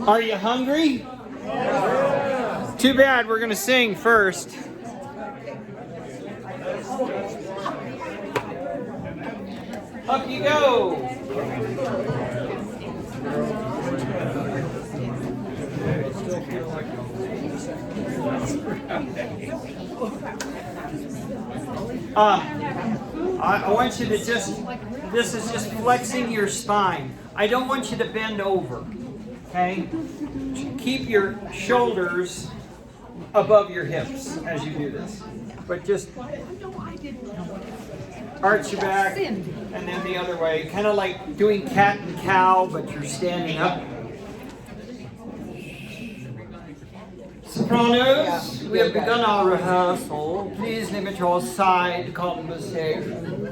Are you hungry? Yeah. Too bad, we're going to sing first. Up you go. I want you to this is just flexing your spine. I don't want you to bend over, okay? Keep your shoulders above your hips as you do this. But just arch your back and then the other way. Kind of like doing cat and cow, but you're standing up. Sopranos, we have begun our rehearsal. Please limit your side conversation.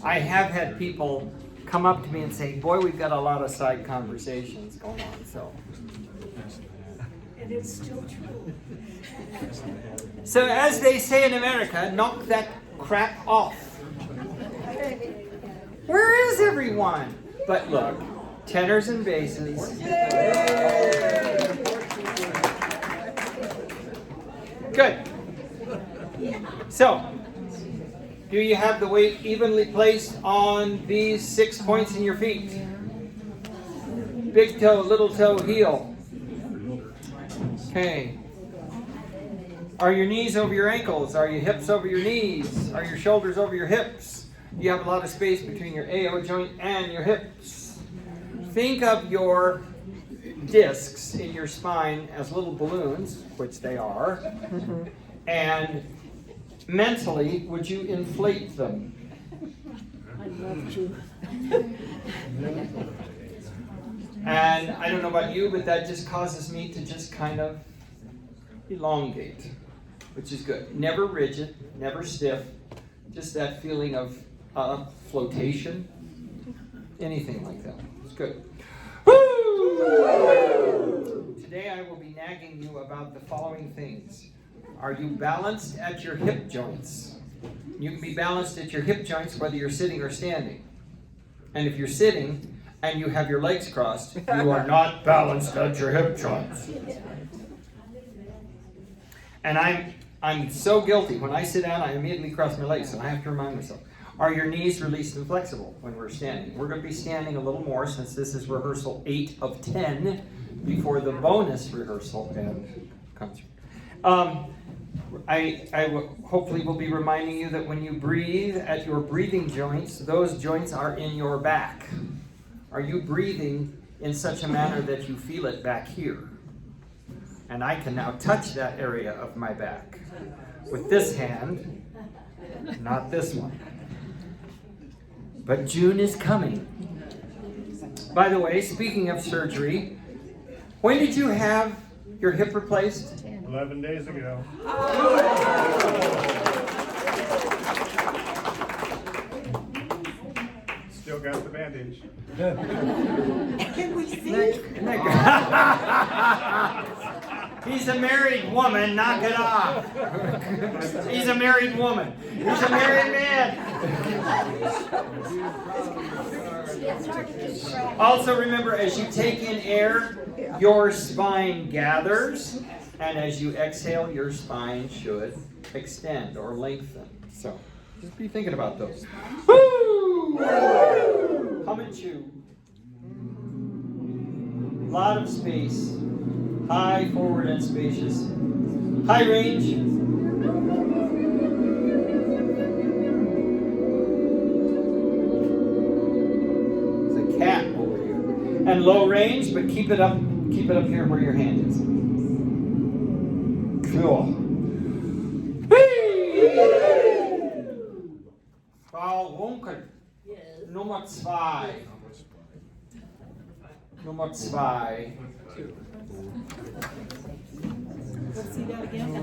I have had people come up to me and say, boy, we've got a lot of side conversations going on, so. And it's still true. So as they say in America, knock that crap off. Where is everyone? But look, tenors and basses. Good. So, do you have the weight evenly placed on these 6 points in your feet? Big toe, little toe, heel. Okay. Are your knees over your ankles? Are your hips over your knees? Are your shoulders over your hips? You have a lot of space between your AO joint and your hips. Think of your discs in your spine as little balloons, which they are, and mentally, would you inflate them? I'd love to. And I don't know about you, but that just causes me to just kind of elongate, which is good. Never rigid, never stiff, just that feeling of flotation, anything like that. It's good. Woo! Today I will be nagging you about the following things. Are you balanced at your hip joints? You can be balanced at your hip joints whether you're sitting or standing. And if you're sitting and you have your legs crossed, you are not balanced at your hip joints. And I'm so guilty. When I sit down, I immediately cross my legs, and I have to remind myself. Are your knees released and flexible when we're standing? We're going to be standing a little more since this is rehearsal 8 of 10 before the bonus rehearsal comes. I hopefully will be reminding you that when you breathe at your breathing joints, those joints are in your back. Are you breathing in such a manner that you feel it back here? And I can now touch that area of my back with this hand, not this one. But June is coming. By the way, speaking of surgery, when did you have your hip replaced? 11 days ago. Still got the bandage. Can we see? He's a married woman, knock it off. He's a married woman. He's a married man. Also remember, as you take in air, your spine gathers, and as you exhale, your spine should extend or lengthen. So just be thinking about those. Woo! Hum and chew. A lot of space. High, forward, and spacious. High range. There's a cat over here. And low range, but keep it up here where your hand is. Cool. Frau Runkel. Nummer 2. Nummer 2. Let's see that again.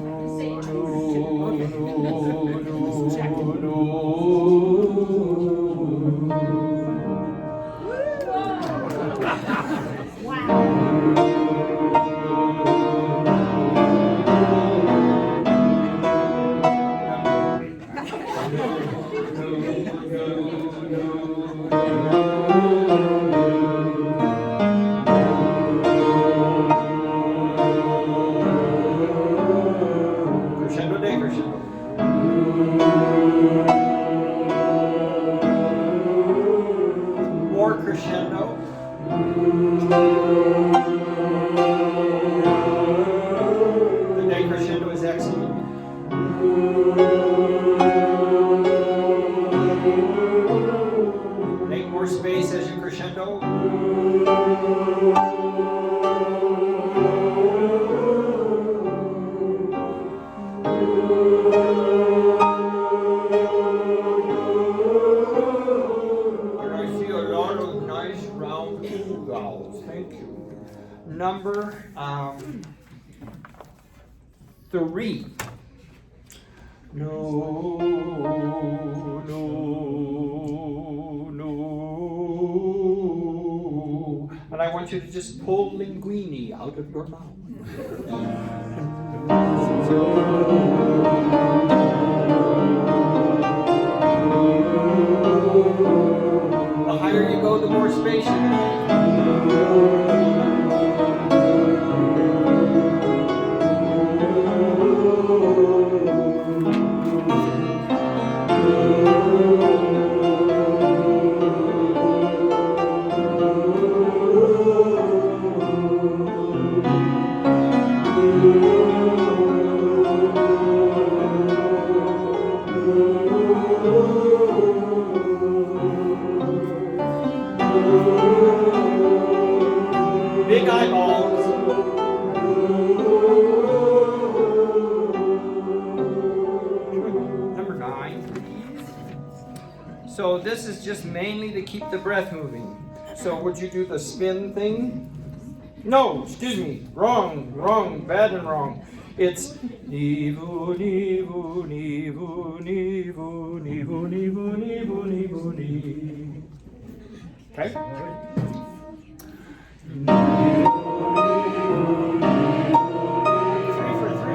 Crescendo, decrescendo. More crescendo. The decrescendo is excellent. Make more space as you crescendo. And I see a lot of nice round vowels. Thank you. Number 3. No, no, no. And I want you to just pull linguini out of your mouth. The higher you go, the more space you have. Big eyeballs. Number 9, please. So this is just mainly to keep the breath moving. So would you do the spin thing? No, excuse me. Wrong, bad and wrong. It's nivu, nivu, nivu, nivu, nivu, nivu, nivu, nivu, nivu. Okay? 3 for 3.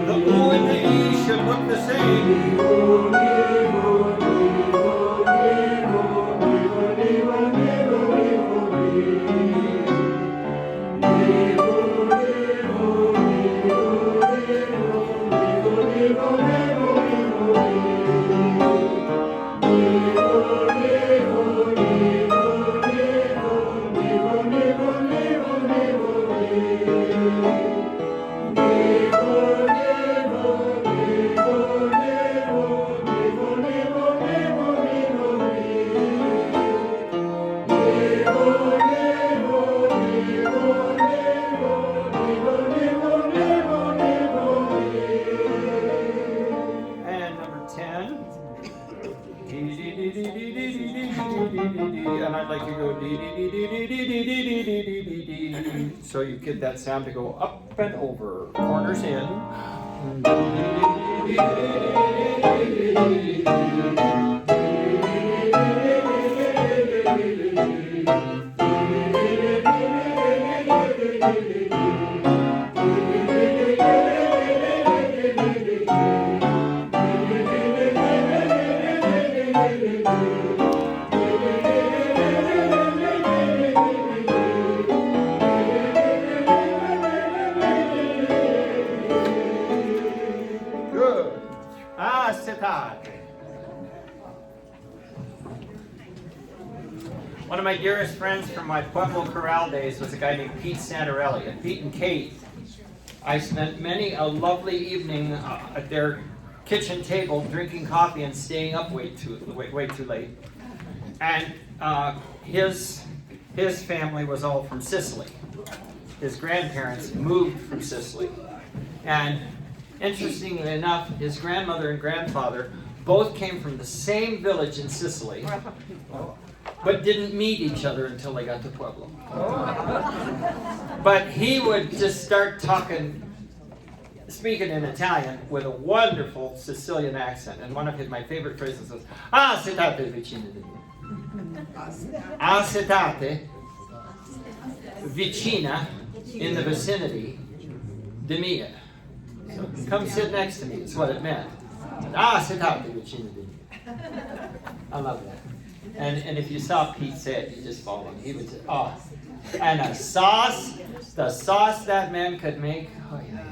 The O and the E should look the same. And number 10. And I'd like you to go dee dee dee dee dee dee dee dee dee dee dee dee. So you get that sound to go up and over. Corners in. Good. Acetate. One of my dearest friends from my Pueblo Corral days was a guy named Pete Santarelli. And Pete and Kate, I spent many a lovely evening at their kitchen table drinking coffee and staying up way too late. And his family was all from Sicily. His grandparents moved from Sicily. And interestingly enough, his grandmother and grandfather both came from the same village in Sicily, but didn't meet each other until they got to Pueblo. But he would just start talking speaking in Italian with a wonderful Sicilian accent. And one of my favorite phrases was, "Ah, siete vicine di me." "Ah, siete vicina," in the vicinity, di me. So, come sit next to me, is what it meant. "Ah, siete vicine di me." I love that. And if you saw Pete say it, you just follow him. He would say, "Oh." And a sauce, the sauce that man could make. Oh, yeah.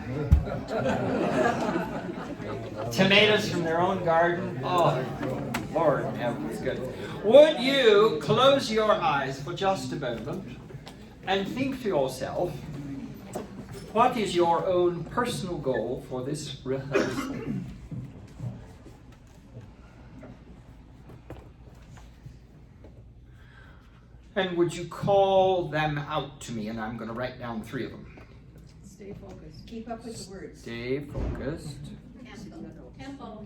Tomatoes from their own garden. Oh, Lord in heaven, it's good. Would you close your eyes for just a moment and think to yourself, what is your own personal goal for this rehearsal? And would you call them out to me? And I'm going to write down 3 of them. Stay focused. Keep up with the words. Stay focused. Tempo.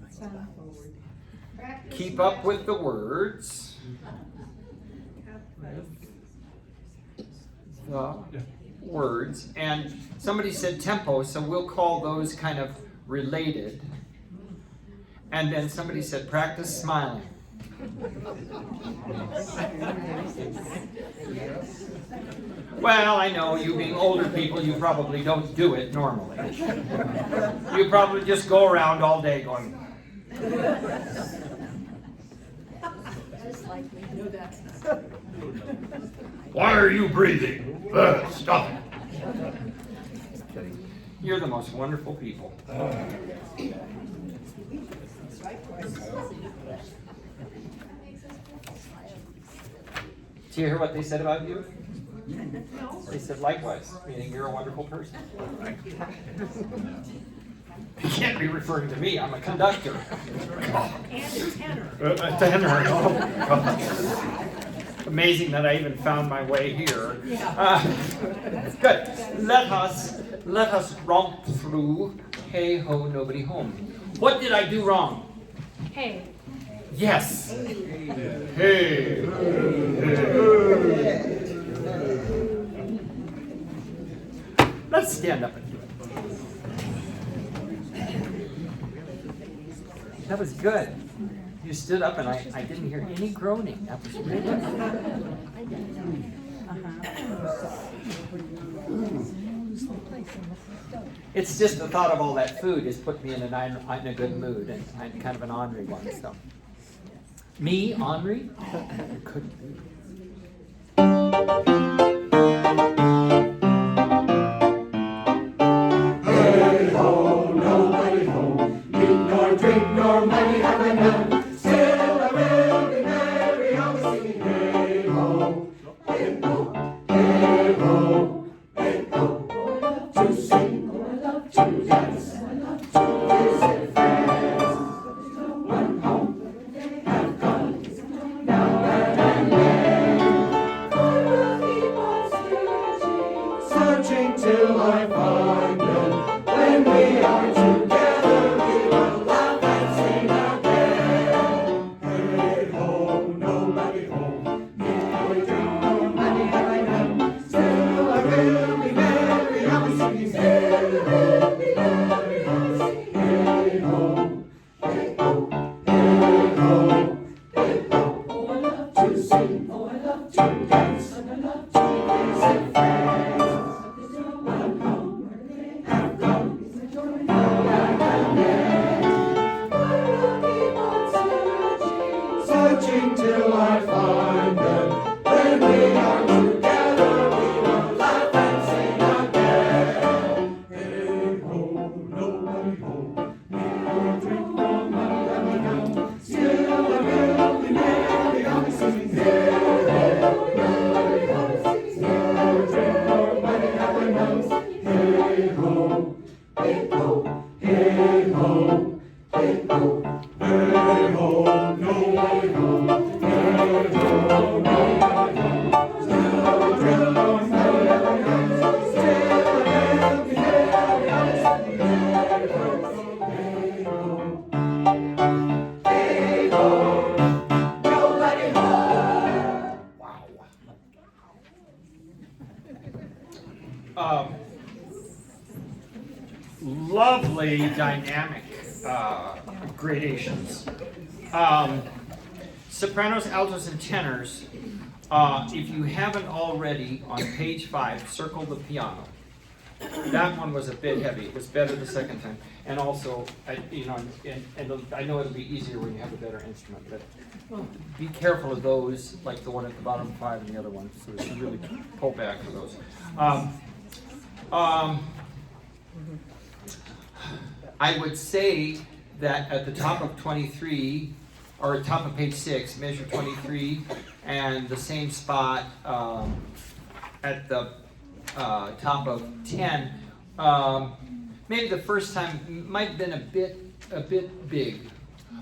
Sound forward. Keep up with the words. The words. And somebody said tempo, so we'll call those kind of related. And then somebody said practice smiling. Well, I know you being older people, you probably don't do it normally. You probably just go around all day going. Why are you breathing? Stop it. You're the most wonderful people. Did you hear what they said about you? They said likewise, meaning you're a wonderful person. You can't be referring to me, I'm a conductor. And tenor. A tenor. Oh, God. Amazing that I even found my way here. Good. Let us romp through Hey Ho Nobody Home. What did I do wrong? Hey. Yes. Hey. Let's stand up and do it. That was good. You stood up and I didn't hear any groaning. That was really good. It's just the thought of all that food has put me in a good mood, and I'm kind of an ornery one. So, me ornery? It couldn't be. Hey ho, nobody home. Eat nor drink nor money have I none. Still I will be merry, always singing hey ho, hey ho, hey ho, hey ho. To sing, to dance, to visit friends. One home have gone, now and then. I will keep on play dynamic gradations. Sopranos, altos, and tenors. If you haven't already, on page 5, circle the piano. That one was a bit heavy. It was better the second time. And also, you know, and I know it'll be easier when you have a better instrument, but be careful of those, like the one at the bottom 5 and the other one. So you should really pull back for those. I would say that at the top of 23, or top of page 6, measure 23, and the same spot at the top of 10. Maybe the first time might have been a bit big,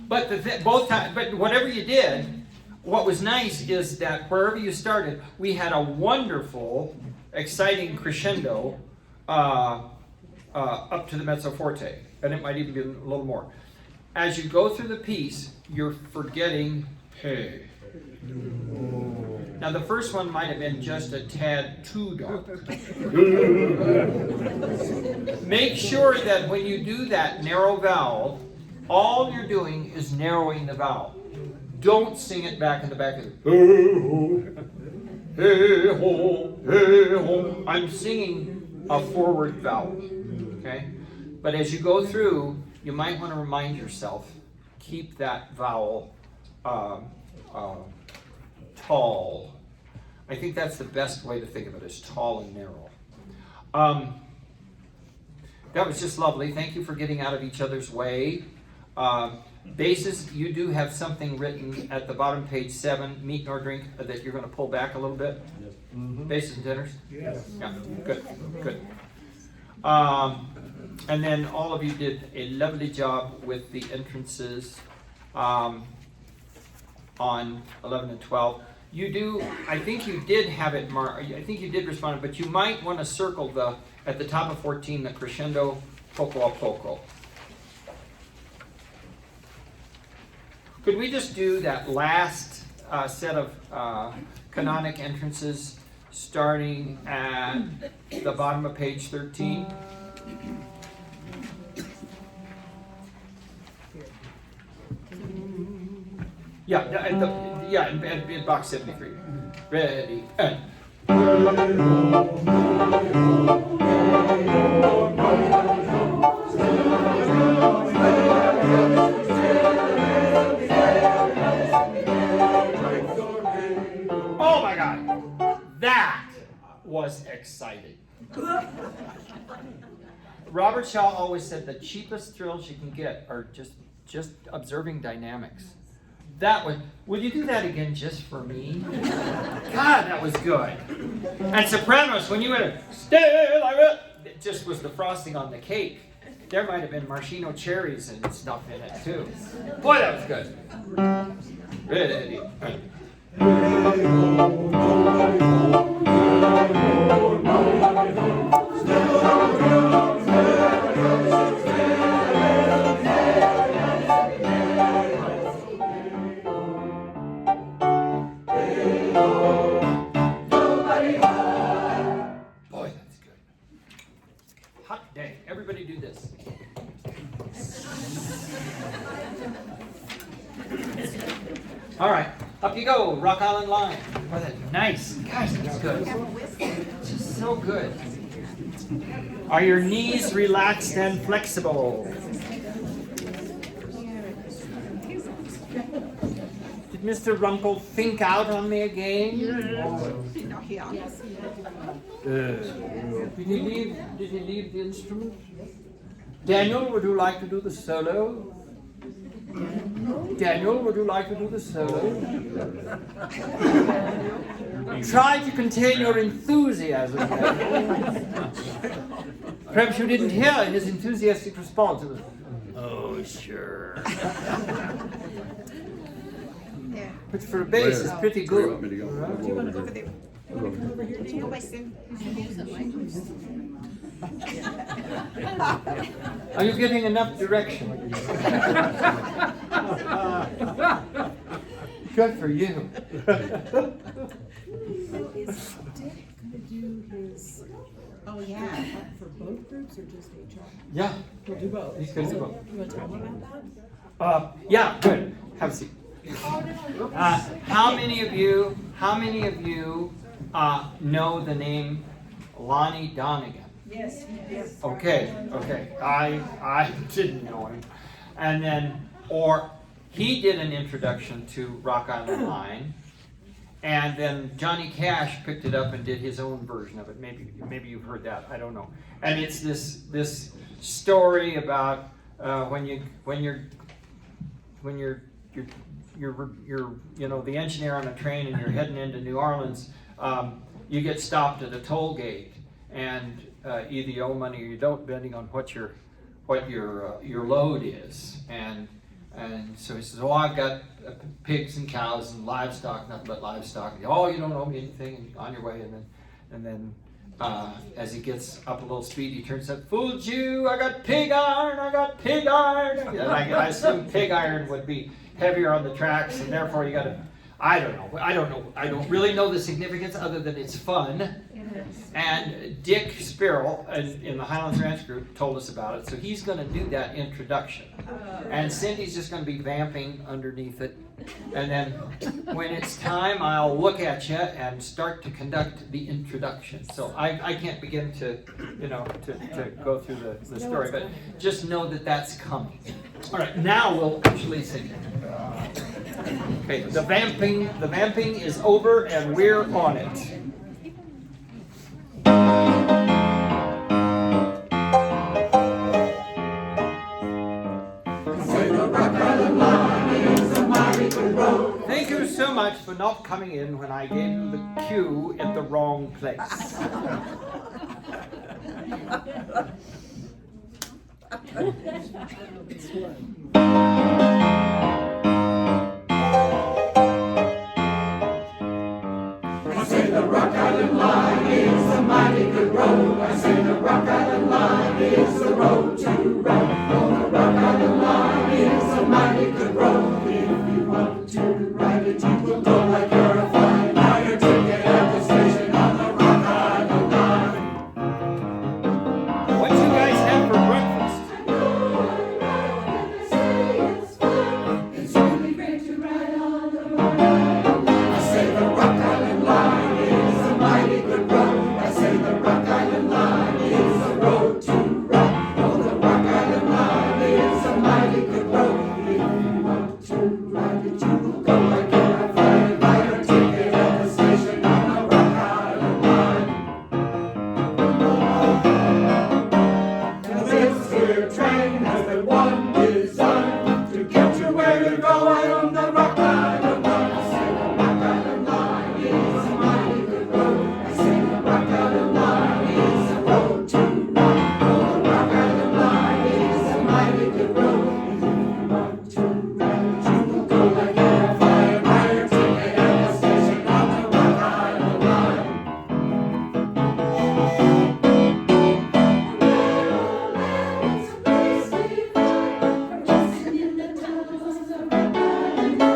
but both times. But whatever you did, what was nice is that wherever you started, we had a wonderful, exciting crescendo up to the mezzo forte, and it might even be a little more. As you go through the piece, you're forgetting hey. Now the first one might have been just a tad too dark. Make sure that when you do that narrow vowel, all you're doing is narrowing the vowel. Don't sing it back in the back of it. Hey ho, hey ho. I'm singing a forward vowel. Okay? But as you go through, you might want to remind yourself, keep that vowel tall. I think that's the best way to think of it, is tall and narrow. That was just lovely. Thank you for getting out of each other's way. Basses, you do have something written at the bottom, page 7, meat nor drink, that you're going to pull back a little bit. Yes. Basses and tenors? Yes. Yeah, good, good. And then all of you did a lovely job with the entrances on 11 and 12. You do, I think you did have it marked, I think you did respond, but you might want to circle at the top of 14, the crescendo poco a poco. Could we just do that last set of canonic entrances starting at the bottom of page 13? Yeah, in box 73. Ready, and. Oh my God, that was exciting. Robert Shaw always said the cheapest thrills you can get are just observing dynamics. That was, will you do that again just for me? God, that was good. And sopranos, when you went still I will, it just was the frosting on the cake. There might have been maraschino cherries and stuff in it too. Boy, that was good. Ready. Boy, that's good. Hot day. Everybody do this. All right, up you go, Rock Island Line. Oh, that's nice. Gosh, that's good. Just so good. Are your knees relaxed and flexible? Did Mr. Runkle think out on me again? Did he leave the instrument? Daniel, would you like to do the solo? Daniel, would you like to do the solo? Try to contain your enthusiasm. Perhaps you didn't hear his enthusiastic response. It was, oh, sure. Which for a bass is pretty good. Do you want to go over there? You want to come over here, Daniel? Are you getting enough direction? Good for you. So is Dick gonna do his, Oh, yeah. for both groups or just HR? Yeah, We'll do both. he's gonna do both. You want to talk about that? Yeah, good. Have a seat. How many of you know the name Lonnie Donegan? Yes, yes. Okay. I didn't know him. And then, or he did an introduction to Rock Island Line, and then Johnny Cash picked it up and did his own version of it. Maybe you've heard that. I don't know. And it's this story about when you're the engineer on a train and you're heading into New Orleans, you get stopped at a toll gate, and either you owe money or you don't, depending on what your load is. And so he says, "Oh, I've got pigs and cows and livestock, nothing but livestock." "Oh, you don't owe me anything," and on your way. And then as he gets up a little speed, he turns up, "Fooled you! I got pig iron! I got pig iron!" And I assume pig iron would be heavier on the tracks, and therefore you got to. I don't know. I don't really know the significance other than it's fun. And Dick Spirrell in the Highlands Ranch group told us about it, so he's going to do that introduction. And Cindy's just going to be vamping underneath it. And then when it's time, I'll look at you and start to conduct the introduction. So I can't begin to go through the story, but just know that that's coming. All right, now we'll actually sing. Okay, the vamping is over and we're on it. Thank you so much for not coming in when I gave you the cue at the wrong place. I say the Rock Island Line is a mighty good road. I say the Rock Island Line is the road to ride. Oh, the Rock Island Line is a mighty good road. If you want to ride it, you will go like you're a flying. Buy your ticket at the station on the Rock Island Line. What do you guys have for breakfast? It's really great to ride on the Rock Island Line. I say the Rock Island Line is a mighty good road. I say the Rock Island Line is a road to ride. Oh, the Rock Island Line is a mighty good road. If you want to ride it, you will go like you're a flying. Buy your ticket at the station on the Rock Island Line. Now this here train has been one design to get you where you're going on the Rock Island Line. I say the Rock Island Line is a mighty good road. I say the Rock Island Line is a road to ride. Oh, the Rock Island Line is a mighty good road. If you want to ride it, you will go like you're a flying. Buy your ticket at the station on the Rock Island Line.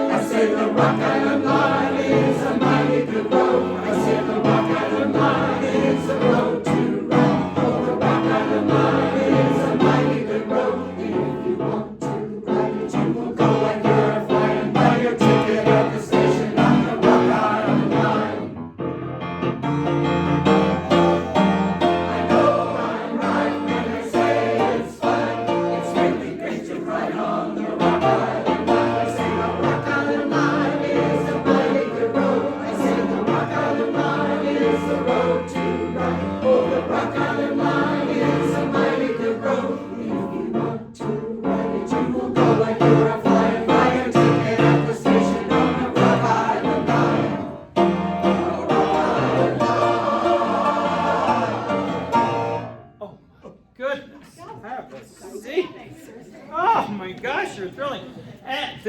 I say the Rock Island Line is a mighty good road. I say the Rock Island Line is a road to ride. Oh, the Rock Island Line is a mighty good road. If you want to ride it, you will go like you're a flying. Buy your ticket at the station on the Rock Island Line. I know I'm right when I say it's fun. It's really great to ride on the Rock Island Line. I say the Rock Island Line is a mighty good road. I say the Rock Island Line is a road to ride. Oh, the Rock Island Line is a mighty good road. If you want to ride it, you will go like you're a flying. Buy your ticket at the station on the Rock Island Line. Oh, goodness. Have a seat. Oh my gosh, you're thrilling. And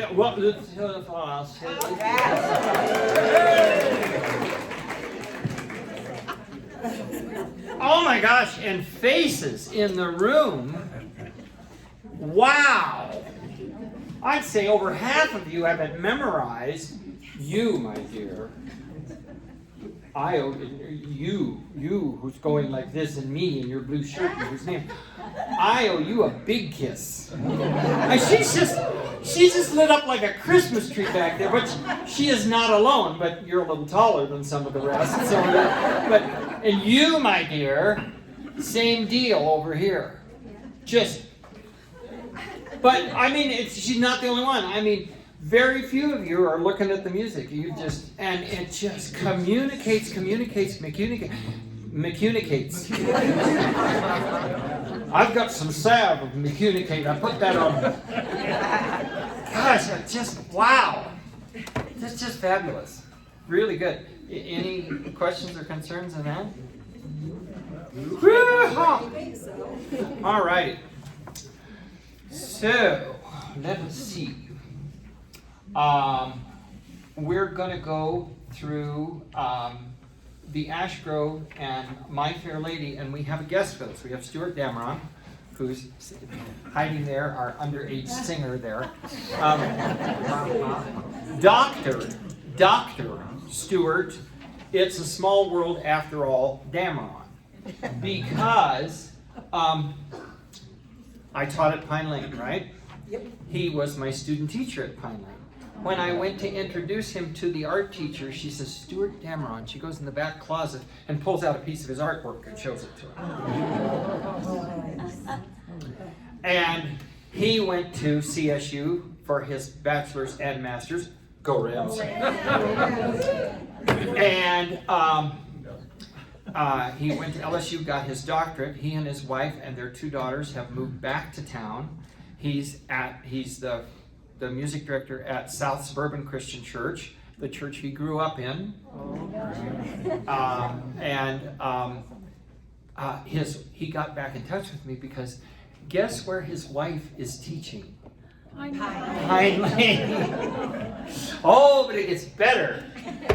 oh my gosh, and faces in the room. Wow. I'd say over half of you have it memorized. You, my dear, you who's going like this, and me in your blue shirt and whose name, I owe you a big kiss. And she's just lit up like a Christmas tree back there, but she is not alone, but you're a little taller than some of the rest. So, and you, my dear, same deal over here. But I mean, she's not the only one. I mean, very few of you are looking at the music. And it just communicates. I've got some salve of communicate. I put that on. Gosh, wow. That's just fabulous. Really good. Any questions or concerns on that? All right. So, let us see. We're going to go through the Ash Grove and My Fair Lady, and we have a guest with us. We have Stuart Dameron, who's hiding there, our underage singer there. Dr. Stuart, it's a small world after all, Dameron, because I taught at Pine Lane, right? Yep. He was my student teacher at Pine Lane. When I went to introduce him to the art teacher, she says, Stuart Dameron. She goes in the back closet and pulls out a piece of his artwork and shows it to him. And he went to CSU for his bachelor's and master's. Go Rams. And he went to LSU, got his doctorate. He and his wife and their 2 daughters have moved back to town. He's the music director at South Suburban Christian Church, the church he grew up in. He got back in touch with me because guess where his wife is teaching? Pine Lane. Oh, but it gets better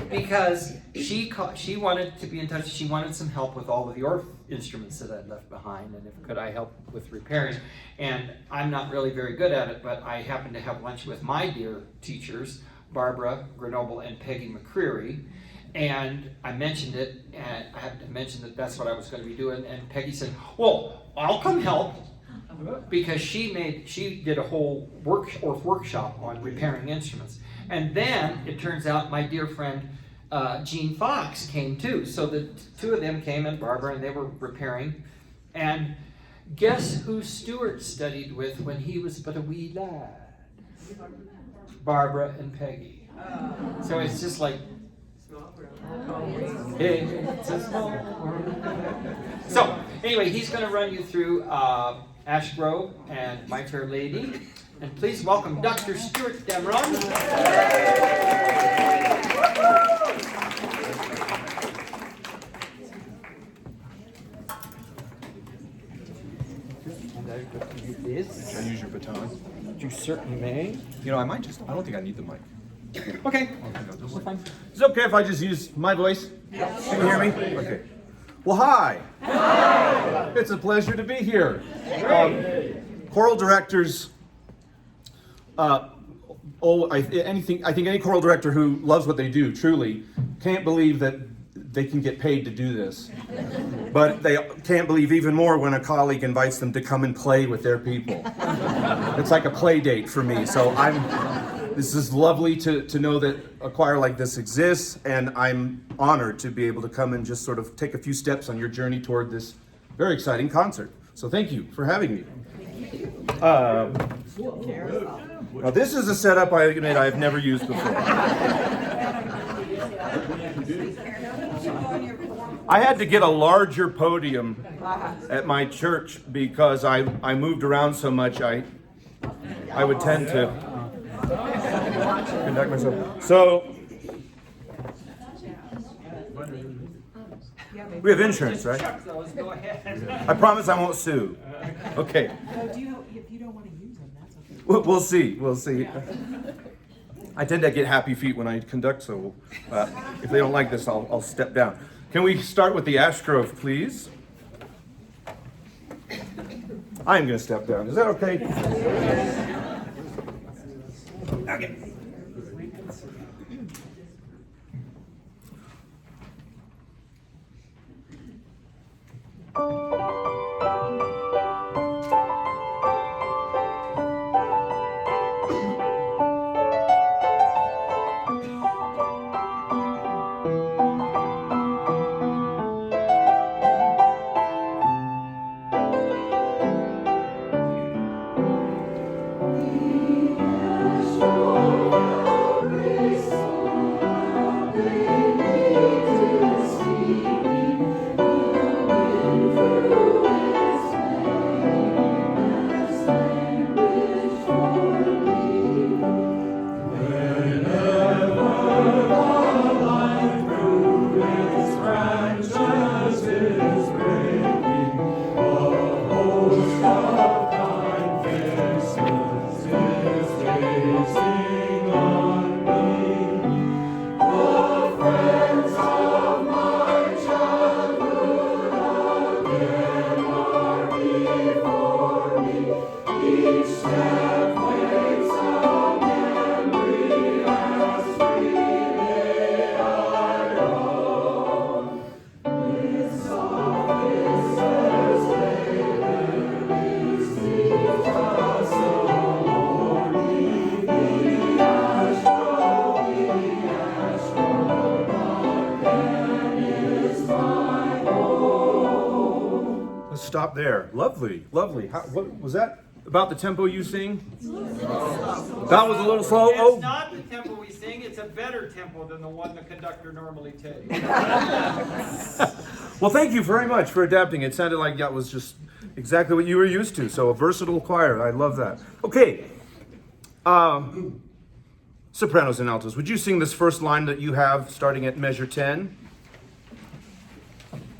because she wanted to be in touch. She wanted some help with all of the orff instruments that I'd left behind, and could I help with repairing. And I'm not really very good at it, but I happened to have lunch with my dear teachers, Barbara Grenoble and Peggy McCreary, and I mentioned it, and I had to mention that that's what I was going to be doing, and Peggy said, well, I'll come help, because she did a whole workshop on repairing instruments. And then it turns out my dear friend Gene Fox came too. So the 2 of them came, and Barbara, and they were repairing. And guess who Stuart studied with when he was but a wee lad? Barbara and Peggy. So it's just like, it's a small world. So anyway, he's going to run you through Ash Grove and My Fair Lady. And please welcome Dr. Stuart Dameron. Can I use your baton? You certainly may. You know, I don't think I need the mic. Okay. We're fine. Is it okay if I just use my voice? Yes. Can you hear me? Okay. Well, hi. Hi. It's a pleasure to be here. Choral directors, I think any choral director who loves what they do truly can't believe that they can get paid to do this. But they can't believe even more when a colleague invites them to come and play with their people. It's like a play date for me. So this is lovely to know that a choir like this exists, and I'm honored to be able to come and just sort of take a few steps on your journey toward this very exciting concert. So thank you for having me. Now this is a setup I admit I've never used before. I had to get a larger podium at my church because I moved around so much I would tend to conduct myself. So we have insurance, right? I promise I won't sue. Okay. If you don't want to use them, that's okay. We'll see. We'll see. I tend to get happy feet when I conduct, so if they don't like this, I'll step down. Can we start with the Ash Grove, please? I'm going to step down. Is that okay? Okay. stop there. Lovely, lovely. What was that about the tempo you sing? That was a little slow. It's Oh, not the tempo we sing, it's a better tempo than the one the conductor normally takes. well, thank you very much for adapting. It sounded like that was just exactly what you were used to. So a versatile choir. I love that. Okay. Sopranos and altos. Would you sing this first line that you have starting at measure 10?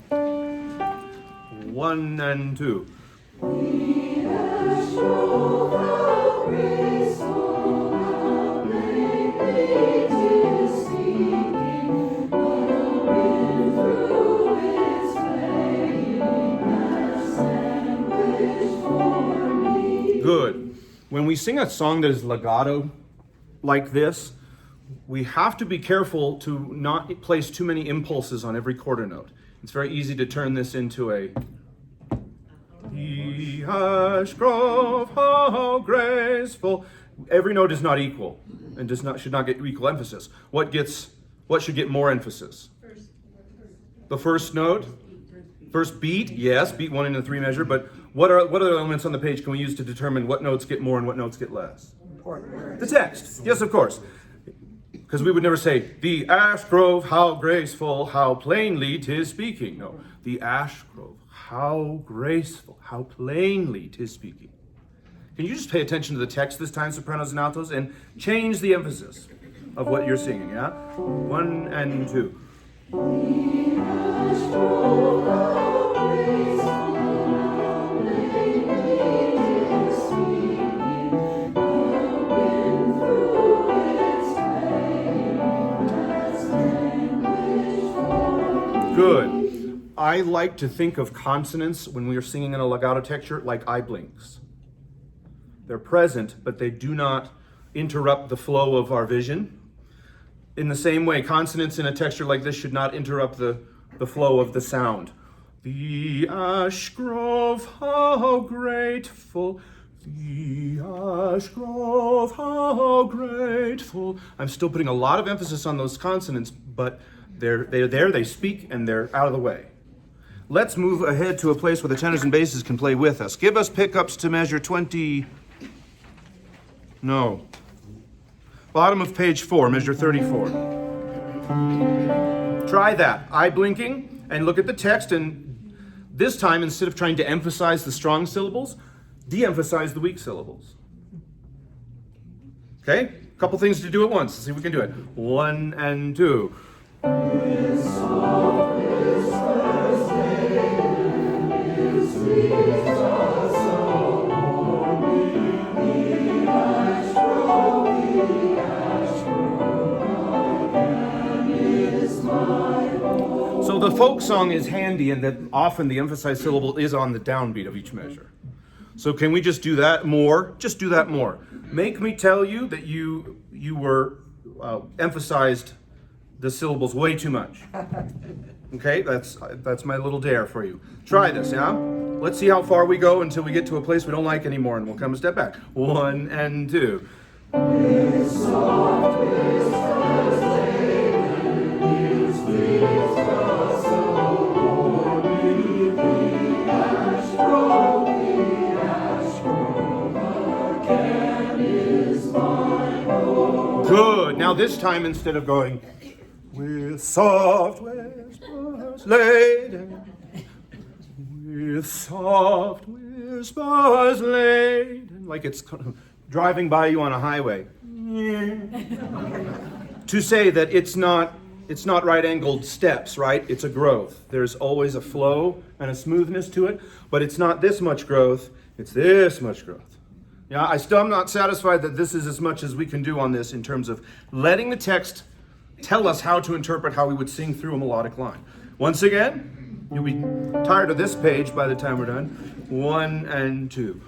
1 and 2. Good. When we sing a song that is legato like this, we have to be careful to not place too many impulses on every quarter note. It's very easy to turn this into a Ash Grove, how graceful. Every note is not equal and should not get equal emphasis. What should get more emphasis? The first note? First beat, yes, beat 1 in the 3 measure, but what other elements on the page can we use to determine what notes get more and what notes get less? The text, yes, of course. Because we would never say, the ash grove, how graceful, how plainly 'tis speaking. No, the ash grove, how graceful, how plainly 'tis speaking. Can you just pay attention to the text this time, sopranos and altos, and change the emphasis of what you're singing, yeah? 1 and 2. Good. I like to think of consonants when we are singing in a legato texture like eye blinks. They're present, but they do not interrupt the flow of our vision. In the same way, consonants in a texture like this should not interrupt the flow of the sound. The ash grove, how grateful. The ash grove, how grateful. I'm still putting a lot of emphasis on those consonants, but they're there, they speak, and they're out of the way. Let's move ahead to a place where the tenors and basses can play with us. Give us pickups to measure 20. No. Bottom of page 4, measure 34. Try that. Eye blinking, and look at the text, and this time, instead of trying to emphasize the strong syllables, de-emphasize the weak syllables. Okay? A couple things to do at once. Let's see if we can do it. 1 and 2. So the folk song is handy in that often the emphasized syllable is on the downbeat of each measure. So can we just do that more? Just do that more. Make me tell you that you were emphasized the syllables way too much. Okay, that's my little dare for you. Try this, yeah? Let's see how far we go until we get to a place we don't like anymore, and we'll come a step back. 1 and 2. Good. Now this time, instead of going with soft whispers laden, with soft whispers laden, like it's driving by you on a highway, to say that it's not right-angled steps, right? It's a growth. There's always a flow and a smoothness to it, but it's not this much growth, it's this much growth. Yeah, I'm not satisfied that this is as much as we can do on this in terms of letting the text tell us how to interpret how we would sing through a melodic line. Once again, you'll be tired of this page by the time we're done. 1 and 2.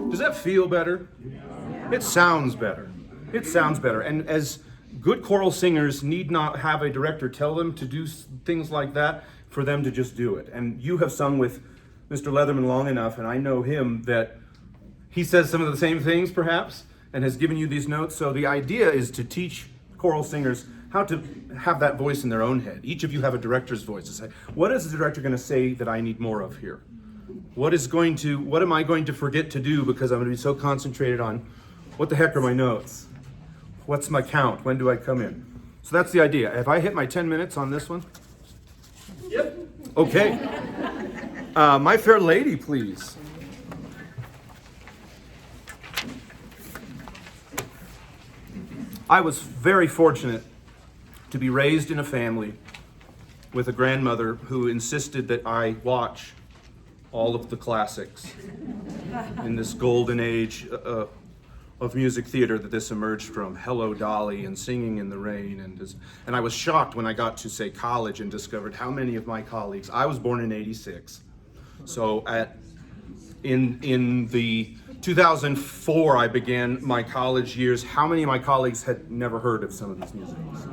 Does that feel better? It sounds better. It sounds better. And as good choral singers need not have a director tell them to do things like that. for them to just do it. And you have sung with Mr. Leatherman long enough, and I know him, that he says some of the same things perhaps and has given you these notes. So the idea is to teach choral singers how to have that voice in their own head. Each of you have a director's voice to say, what is the director going to say that I need more of here? What am I going to forget to do because I'm going to be so concentrated on what the heck are my notes? What's my count? When do I come in? So that's the idea. Have I hit my 10 minutes on this one? Yep. Okay. My fair lady, please. I was very fortunate to be raised in a family with a grandmother who insisted that I watch all of the classics in this golden age of music theater that this emerged from. Hello, Dolly, and Singing in the Rain. And I was shocked when I got to, say, college and discovered how many of my colleagues, I was born in '86. So in the 2004, I began my college years. How many of my colleagues had never heard of some of these musicals?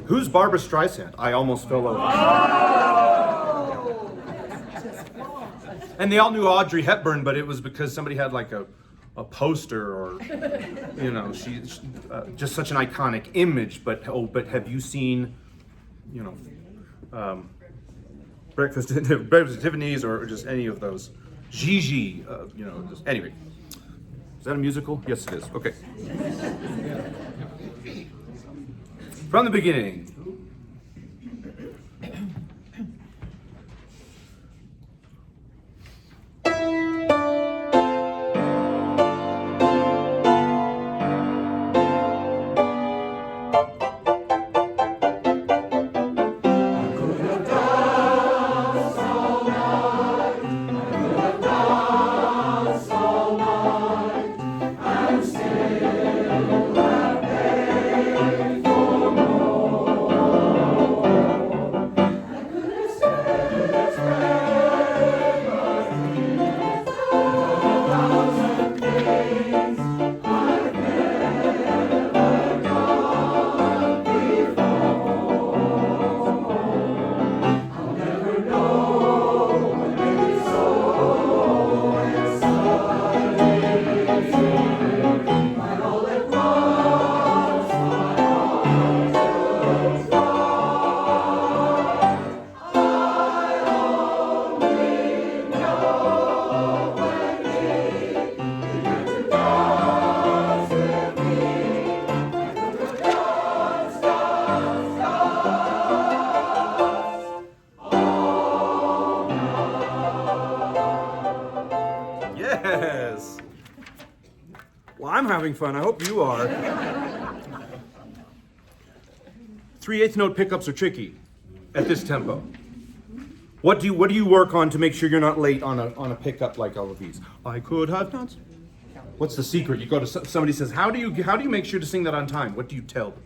Who's Barbara Streisand? I almost fell over. And they all knew Audrey Hepburn, but it was because somebody had like a poster, or she's just such an iconic image. But have you seen, Breakfast at Tiffany's, or just any of those? Gigi, anyway. Is that a musical? Yes, it is. Okay. From the beginning. Yes. Well, I'm having fun. I hope you are. 3/8 note pickups are tricky at this tempo. What do you work on to make sure you're not late on a pickup like all of these? I could have done. What's the secret? You go to somebody says, how do you make sure to sing that on time? What do you tell them?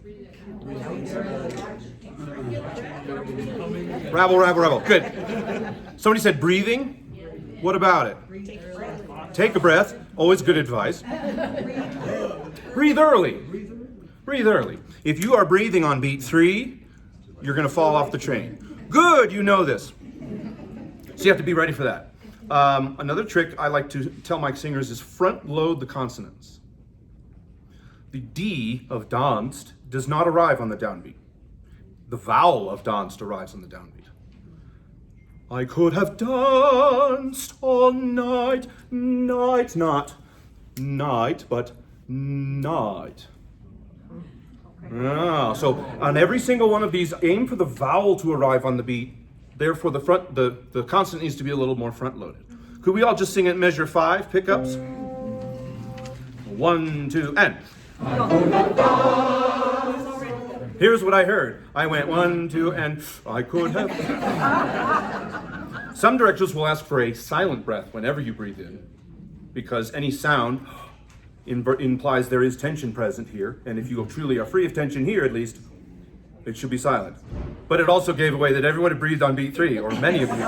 Rabble, rabble, rabble. Good. Somebody said breathing. What about it? Take a breath. Always good advice. Breathe early. Breathe early. If you are breathing on beat 3, you're going to fall off the train. Good, you know this. So you have to be ready for that. Another trick I like to tell my singers is front load the consonants. The D of danced does not arrive on the downbeat. The vowel of danced arrives on the downbeat. I could have danced all night, night, not night, but night. So on every single one of these, aim for the vowel to arrive on the beat. Therefore, the consonant needs to be a little more front-loaded. Could we all just sing at measure 5, pickups? 1, 2, and. Here's what I heard. I went 1, 2, and I could have. Some directors will ask for a silent breath whenever you breathe in, because any sound implies there is tension present here, and if you truly are free of tension here, at least, it should be silent. But it also gave away that everyone had breathed on beat 3, or many of you did.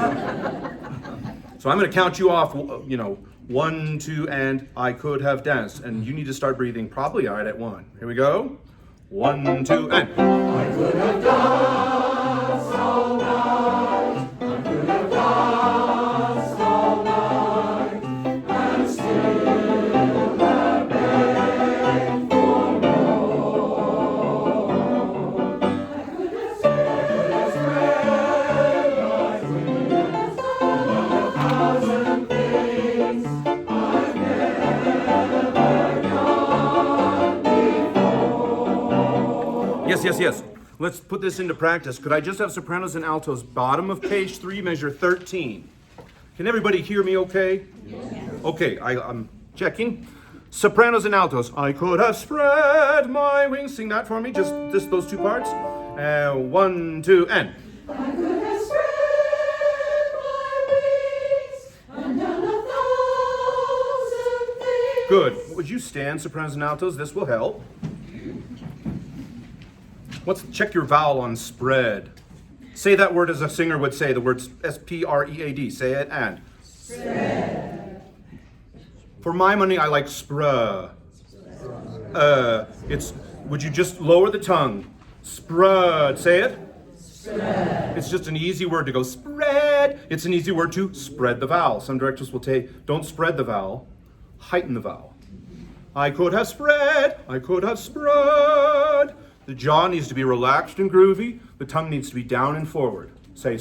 So I'm going to count you off, 1, 2, and I could have danced, and you need to start breathing probably right at 1. Here we go. 1, 2, and. I could have danced all night. Yes. Let's put this into practice. Could I just have sopranos and altos, bottom of page 3, measure 13? Can everybody hear me okay? Yes. Okay, I'm checking. Sopranos and altos. I could have spread my wings. Sing that for me, just those 2 parts. 1, 2, and. I could have spread my wings and done 1,000 things. Good. Would you stand, sopranos and altos? This will help. Let's check your vowel on spread. Say that word as a singer would say, the word S-P-R-E-A-D. Say it and. Spread. For my money, I like spruh. Would you just lower the tongue? Spread. Say it. Spread. It's just an easy word to go spread. It's an easy word to spread the vowel. Some directors will say, don't spread the vowel, heighten the vowel. I could have spread. I could have spread. The jaw needs to be relaxed and groovy. The tongue needs to be down and forward. Say,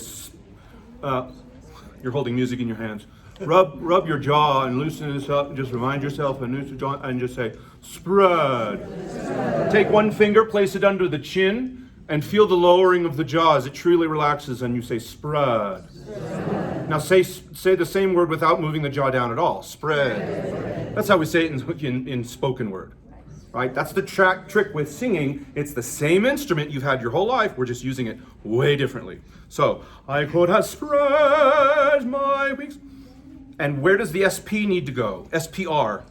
you're holding music in your hands. Rub your jaw and loosen this up and just remind yourself and loosen your jaw and just say, spread. Take one finger, place it under the chin, and feel the lowering of the jaw as it truly relaxes and you say, spread. Now say the same word without moving the jaw down at all. Spread. That's how we say it in spoken word. Right? That's the trick with singing. It's the same instrument you've had your whole life. We're just using it way differently. So, I could have spread my wings. And where does the SP need to go? SPR.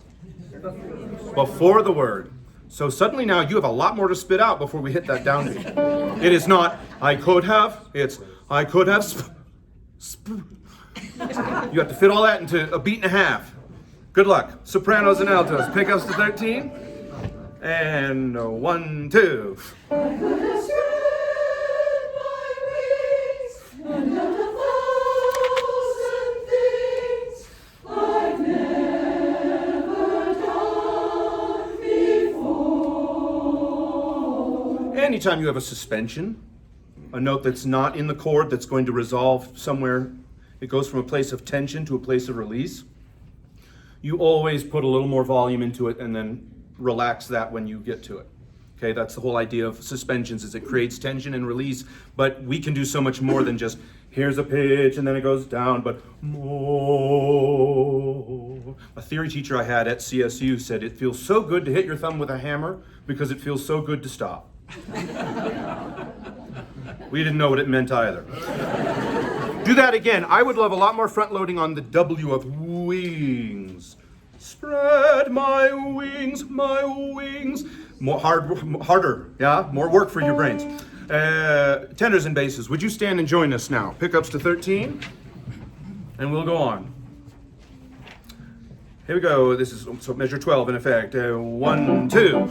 Before the word. So suddenly now you have a lot more to spit out before we hit that downbeat. It is not, I could have. It's, I could have. You have to fit all that into a beat and a half. Good luck. Sopranos and altos. Pickups to 13. And 1, 2. I could have spread my wings and done 1,000 things I've never done before. Anytime you have a suspension, a note that's not in the chord that's going to resolve somewhere, it goes from a place of tension to a place of release. You always put a little more volume into it and then relax that when you get to it. Okay, that's the whole idea of suspensions, is it creates tension and release, but we can do so much more than just here's a pitch and then it goes down, but more. A theory teacher I had at CSU said it feels so good to hit your thumb with a hammer because it feels so good to stop. We didn't know what it meant either. Do that again. I would love a lot more front loading on the W of wings. Spread my wings, my wings. Harder, yeah? More work for your brains. Tenors and basses, would you stand and join us now? Pickups to 13, and we'll go on. Here we go. This is so measure 12 in effect. 1, 2.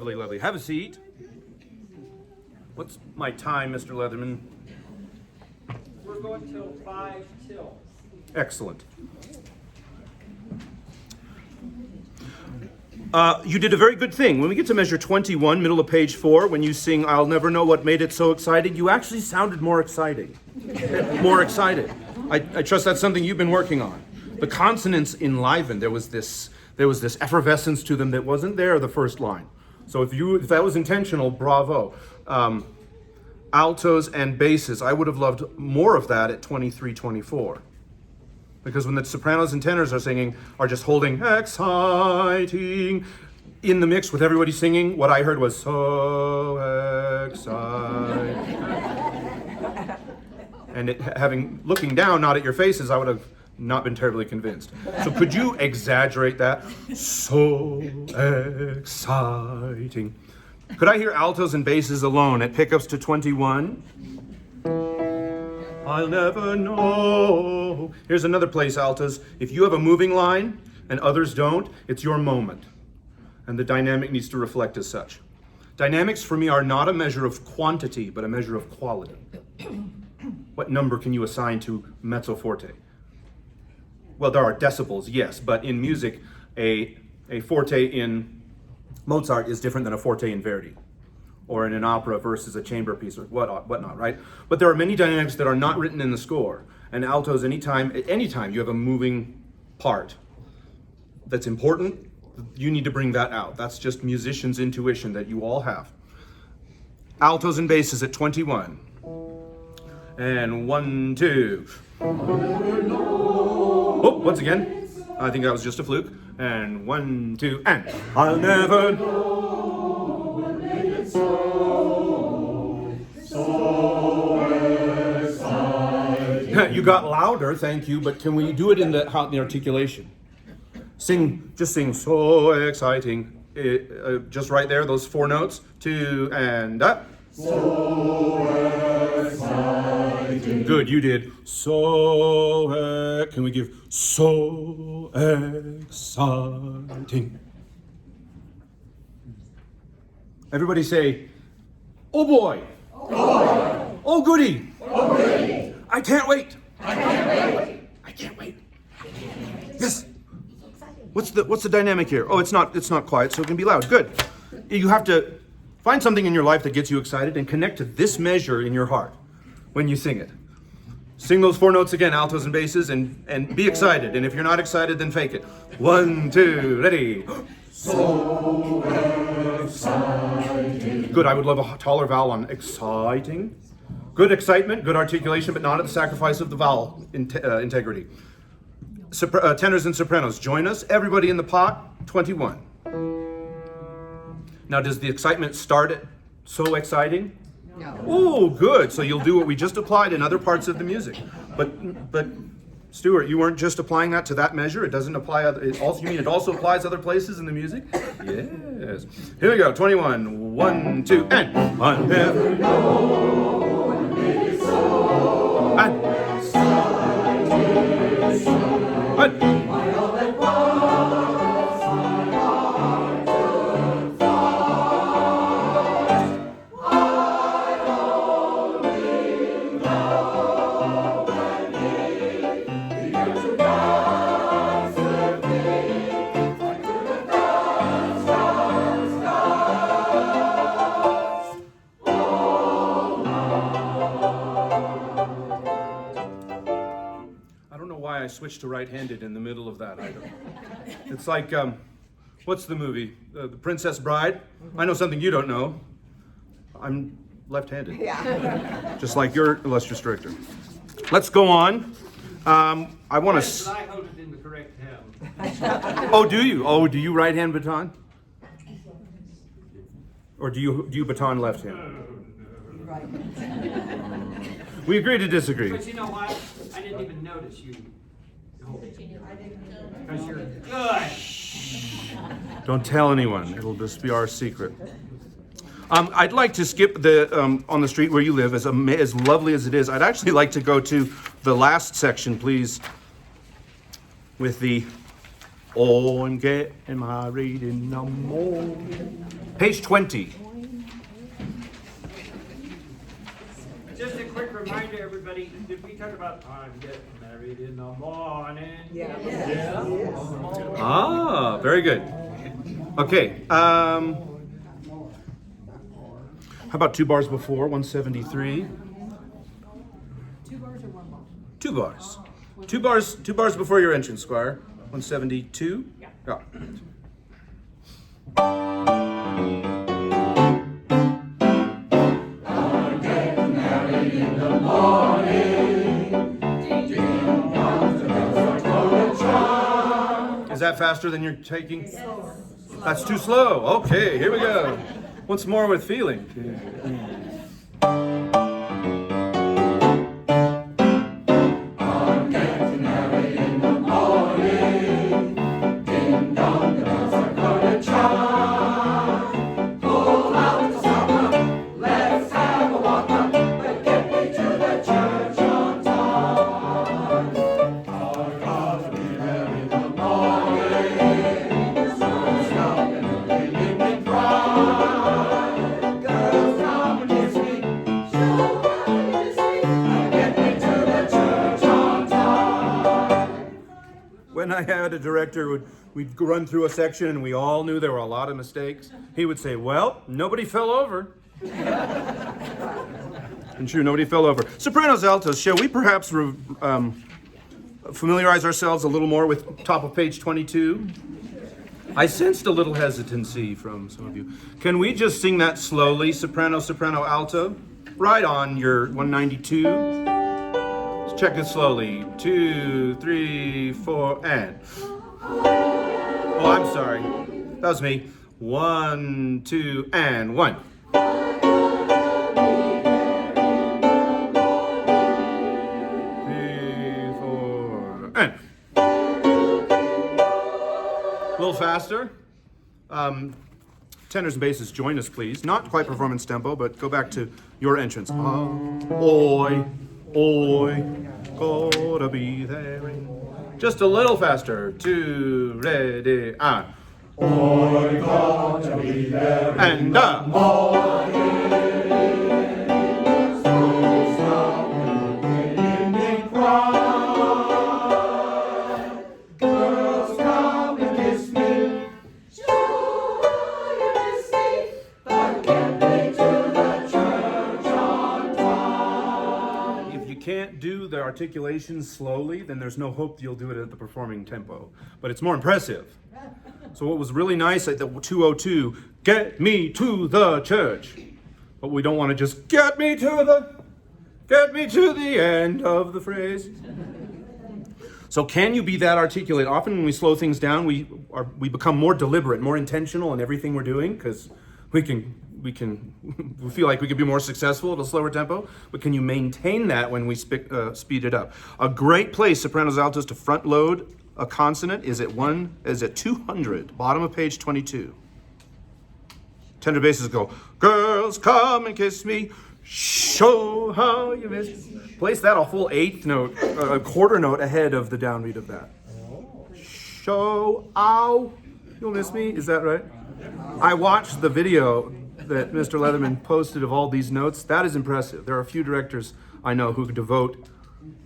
Lovely. Have a seat. What's my time, Mr. Leatherman? We're going till 5 till. Excellent. You did a very good thing. When we get to measure 21, middle of page 4, when you sing I'll Never Know What Made It So Exciting, you actually sounded more exciting. More excited. I trust that's something you've been working on. The consonants enlivened. There was this effervescence to them that wasn't there the first line. So if that was intentional, bravo. Altos and basses, I would have loved more of that at 23, 24. Because when the sopranos and tenors are singing, are just holding exciting in the mix with everybody singing, what I heard was so exciting. And looking down, not at your faces, I would have not been terribly convinced. So could you exaggerate that? So exciting. Could I hear altos and basses alone at pickups to 21? I'll never know. Here's another place, altos. If you have a moving line and others don't, it's your moment. And the dynamic needs to reflect as such. Dynamics for me are not a measure of quantity, but a measure of quality. What number can you assign to mezzo forte? Well, there are decibels, yes, but in music, a forte in Mozart is different than a forte in Verdi, or in an opera versus a chamber piece, or whatnot, right? But there are many dynamics that are not written in the score. And altos, anytime you have a moving part that's important, you need to bring that out. That's just musician's intuition that you all have. Altos and basses at 21. And 1, 2. Oh, once again. I think that was just a fluke. And 1, 2, and I'll never know. You got louder, thank you, but can we do it in the articulation? Just sing so exciting. Just right there, those 4 notes. 2 and up. So exciting. Good, you did. Can we give so exciting? Everybody say, oh boy. Oh boy. Oh goody. Oh goody. I can't wait. I can't wait. I can't wait. Yes. What's the dynamic here? Oh, it's not quiet, so it can be loud. Good. You have to find something in your life that gets you excited and connect to this measure in your heart when you sing it. Sing those 4 notes again, altos and basses, and be excited. And if you're not excited, then fake it. 1, 2, ready. So exciting. Good, I would love a taller vowel on exciting. Good excitement, good articulation, but not at the sacrifice of the vowel integrity. Tenors and sopranos, join us. Everybody in the pot, 21. Now, does the excitement start at so exciting? No. Oh, good. So you'll do what we just applied in other parts of the music. But Stuart, you weren't just applying that to that measure. It doesn't apply. You mean it also applies other places in the music? Yes. Here we go. 21. 1, 2, and I never know. And I switched to right-handed in the middle of that item. It's like, what's the movie? The Princess Bride? I know something you don't know. I'm left-handed. Yeah. Just like your illustrious director. Let's go on. I want to. I hold it in the correct hand. Oh, do you? Oh, do you right-hand baton? Or do you baton left-hand? We agree to disagree. But you know what? I didn't even notice you. Because you're good. Don't tell anyone. It'll just be our secret. I'd like to skip the on the street where you live, as lovely as it is. I'd actually like to go to the last section, please, with the "Oh, I'm getting married in the morning." Page 20. Just a quick reminder, everybody. Did we talk about I'm getting married in the morning? Yeah. Ah, very good. Okay. How about 2 bars before 173? 2 bars or 1 bar? 2 bars. 2 bars before your entrance, Squire. 172? Yeah. Is that faster than you're taking? That's too slow. Okay, here we go. Once more with feeling. I'm getting married in when I had a director, we'd run through a section and we all knew there were a lot of mistakes. He would say, well, nobody fell over. And true, nobody fell over. Sopranos, altos, shall we perhaps familiarize ourselves a little more with top of page 22? I sensed a little hesitancy from some of you. Can we just sing that slowly? Soprano, soprano, alto. Right on your 192. Let's check it slowly. 2, 3, 4, and. Oh, I'm sorry. That was me. 1, 2, and 1. 3, 4, and. A little faster. Tenors and basses, join us, please. Not quite performance tempo, but go back to your entrance. Oi, oi, gotta be there. Just a little faster. 2, ready, and. Oi, gotta be there. And Girls, come and kiss me. Show you miss me, but get me to the church on time. If you can't do the articulation slowly, then there's no hope you'll do it at the performing tempo. But it's more impressive. So what was really nice at the 202, get me to the church. But we don't want to just get me to the end of the phrase. So can you be that articulate? Often when we slow things down, we become more deliberate, more intentional in everything we're doing, because we feel like we could be more successful at a slower tempo. But can you maintain that when we speed it up? A great place, sopranos, altos, to front load a consonant is at 200, bottom of page 22. Tenor basses go, girls, come and kiss me. Show how you miss. Place that a whole eighth note, a quarter note ahead of the downbeat of that. Show, ow, you'll miss me. Is that right? I watched the video that Mr. Leatherman posted of all these notes. That is impressive. There are a few directors I know who devote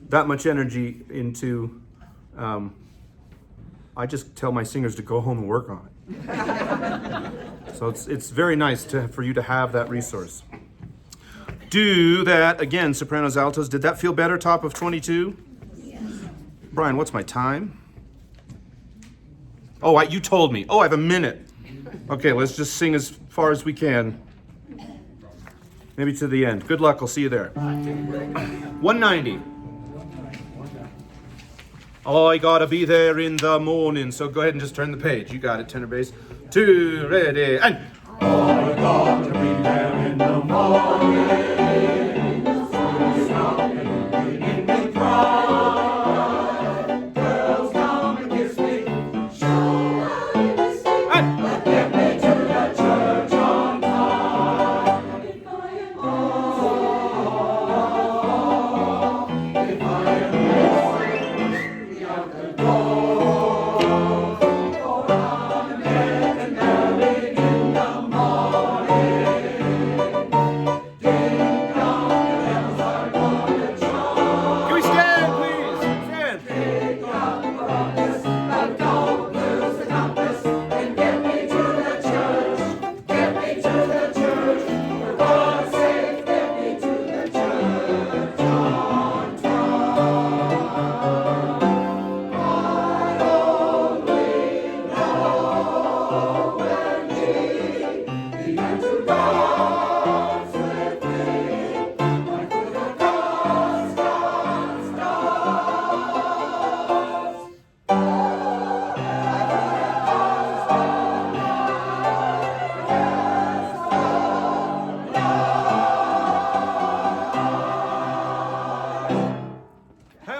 that much energy into. I just tell my singers to go home and work on it. So it's very nice for you to have that resource. Do that again, sopranos, altos. Did that feel better, top of 22? Yes. Brian, what's my time? Oh, you told me. Oh, I have a minute. Okay, let's just sing as far as we can. Maybe to the end. Good luck, I'll see you there. 190. Oh, I gotta be there in the morning. So go ahead and just turn the page. You got it, tenor bass. 2, ready, and. Oh, I gotta be there in the morning.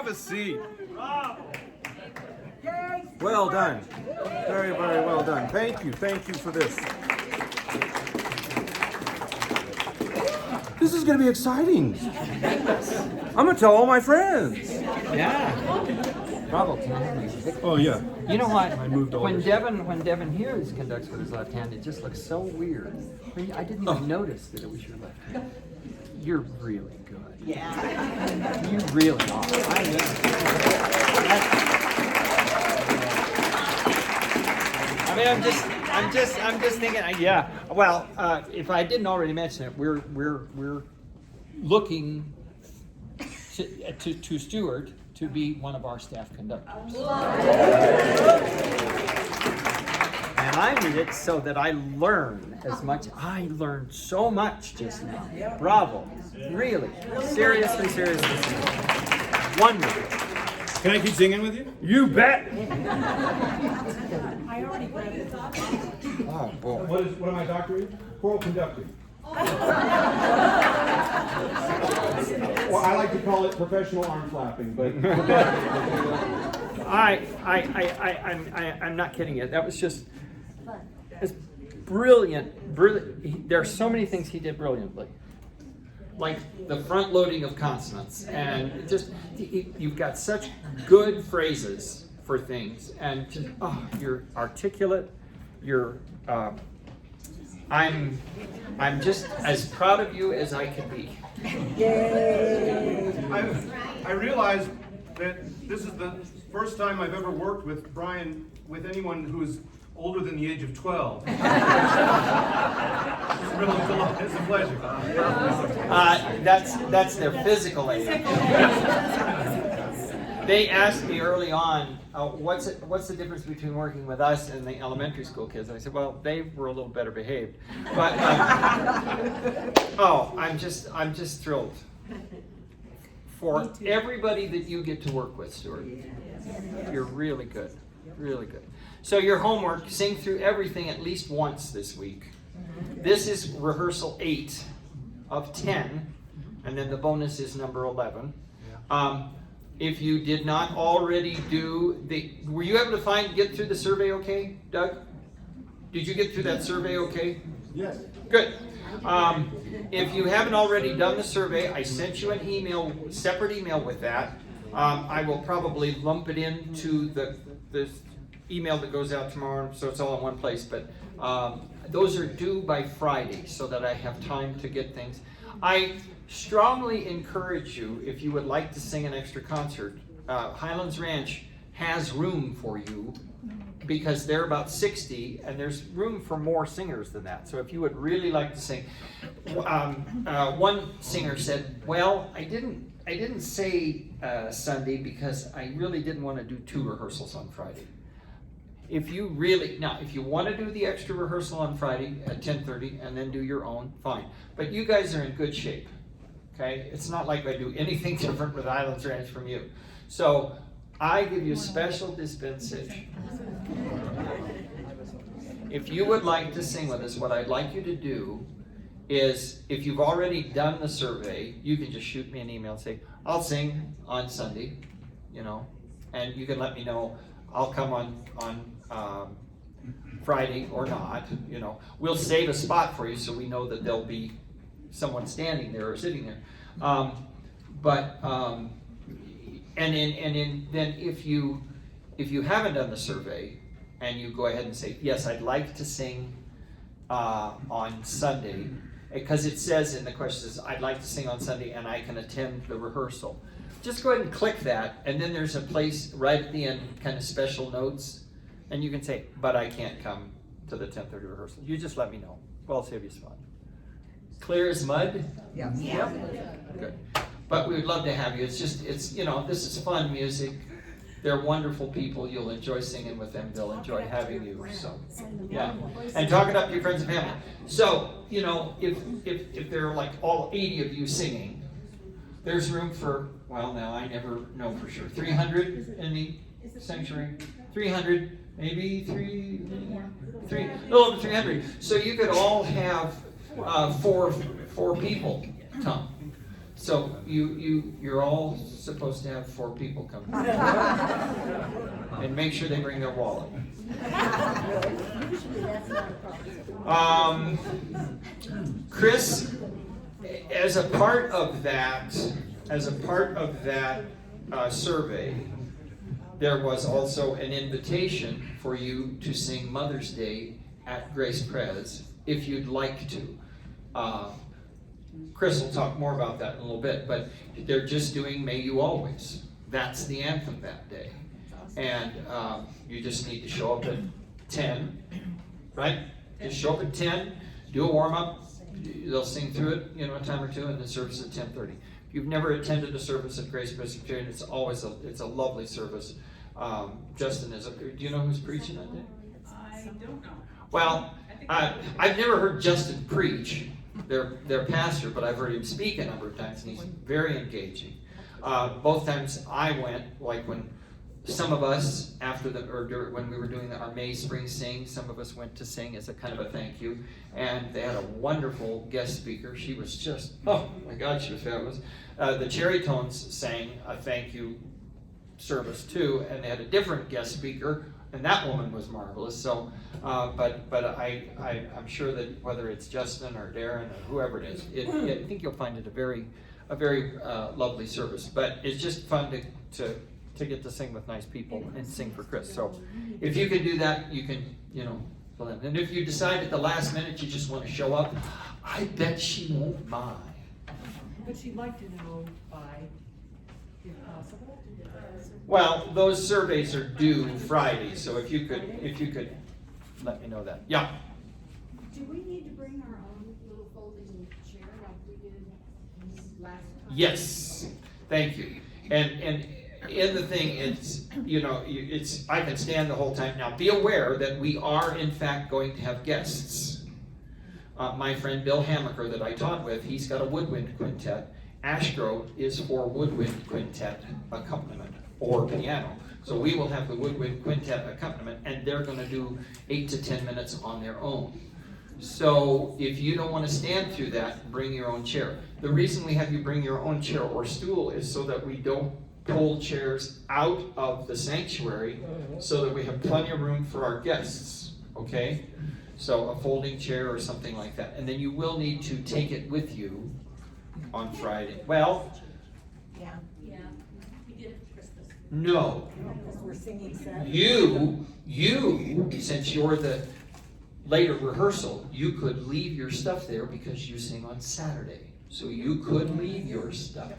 A seat. Well done. Very, very well done. Thank you for this. This is going to be exciting. I'm going to tell all my friends. Yeah. Probably. Oh, yeah. You know what? I moved all When this. Devin here conducts with his left hand, it just looks so weird. I didn't even notice that it was your left hand. You're really good. Yeah. You really are. I I'm just thinking. Yeah. Well, if I didn't already mention it, we're looking to Stuart to be one of our staff conductors. And I did it so that I learn as much. I learned so much just now. Bravo. Really. Seriously. Wonderful. Can I keep singing with you? You bet. I already read it. Oh, boy. What am I doctoring? Choral conducting. Well, I like to call it professional arm flapping, but I'm not kidding you. That was just it's brilliant. There are so many things he did brilliantly, like the front loading of consonants, and just you've got such good phrases for things, and just you're articulate. You're I'm just as proud of you as I can be. I realize that this is the first time I've ever worked with Brian, with anyone who's older than the age of 12. It's a pleasure. That's their physical age. They asked me early on, what's the difference between working with us and the elementary school kids? I said, well, they were a little better behaved. But I'm just thrilled for everybody that you get to work with, Stuart. You're really good, really good. So your homework: sing through everything at least once this week. This is rehearsal 8 of 10, and then the bonus is number 11. If you did not already do were you able to get through the survey okay, Doug? Did you get through that survey okay? Yes. Good. If you haven't already done the survey, I sent you an email, separate email with that. I will probably lump it into the email that goes out tomorrow, so it's all in one place. But those are due by Friday, so that I have time to get things. I strongly encourage you, if you would like to sing an extra concert, Highlands Ranch has room for you, because they're about 60 and there's room for more singers than that. So if you would really like to sing, one singer said, well, I didn't say Sunday because I really didn't want to do 2 rehearsals on Friday. If you want to do the extra rehearsal on Friday at 10:30 and then do your own, fine. But you guys are in good shape, okay? It's not like I do anything different with Highlands Ranch from you. So I give you special dispensation. If you would like to sing with us, what I'd like you to do is, if you've already done the survey, you can just shoot me an email and say, I'll sing on Sunday, and you can let me know. I'll come on Friday or not, We'll save a spot for you so we know that there'll be someone standing there or sitting there. Then if you haven't done the survey and you go ahead and say, yes, I'd like to sing on Sunday, because it says in the questions, I'd like to sing on Sunday and I can attend the rehearsal. Just go ahead and click that, and then there's a place right at the end, kind of special notes, and you can say, but I can't come to the 10:30 rehearsal. You just let me know. Well, I'll save you a spot. Clear as mud? Yeah. Good. But we would love to have you. It's this is fun music. They're wonderful people. You'll enjoy singing with them. They'll enjoy having you. So, yeah. And talk it up to your friends and family. So, if there are like all 80 of you singing, there's room for, well, now I never know for sure, 300 in the sanctuary? 300, maybe three, a little over 300. So you could all have four people come. So you're all supposed to have 4 people come. And make sure they bring their wallet. Chris, as a part of that survey, there was also an invitation for you to sing Mother's Day at Grace Prez if you'd like to. Chris will talk more about that in a little bit, but they're just doing May You Always. That's the anthem that day. And you just need to show up at 10, right? Just show up at 10, do a warm-up, they'll sing through it, a time or two, and the service at 10:30. If you've never attended a service at Grace Presbyterian, it's a lovely service. Justin do you know who's preaching that day? I don't know. Well, I've never heard Justin preach, their pastor, but I've heard him speak a number of times, and he's very engaging. Both times I went, like when some of us, when we were doing our May Spring Sing, some of us went to sing as a kind of a thank you, and they had a wonderful guest speaker. She was just, oh my God, she was fabulous. The Cherry Tones sang a thank you service too, and they had a different guest speaker, and that woman was marvelous. So, but I'm sure that whether it's Justin or Darren or whoever it is, I think you'll find it a very lovely service. But it's just fun to get to sing with nice people and sing for Chris. So, if you can do that, you can blend. And if you decide at the last minute you just want to show up, I bet she won't mind. But she'd like to know by, if possible. Well, those surveys are due Friday, so if you could let me know that. Yeah. Do we need to bring our own little folding chair like we did last time? Yes. Thank you. And in the thing, it's I can stand the whole time. Now, be aware that we are in fact going to have guests. My friend Bill Hamaker that I taught with, he's got a woodwind quintet. Ashgrove is for woodwind quintet accompaniment or piano. So we will have the woodwind quintet accompaniment, and they're going to do 8 to 10 minutes on their own. So if you don't want to stand through that, bring your own chair. The reason we have you bring your own chair or stool is so that we don't pull chairs out of the sanctuary, so that we have plenty of room for our guests, okay? So a folding chair or something like that. And then you will need to take it with you on Friday. Well, Yeah. Yeah, we did it for Christmas. no. Because we're singing Saturday. You, since you're the later rehearsal, you could leave your stuff there because you sing on Saturday. So you could leave your stuff.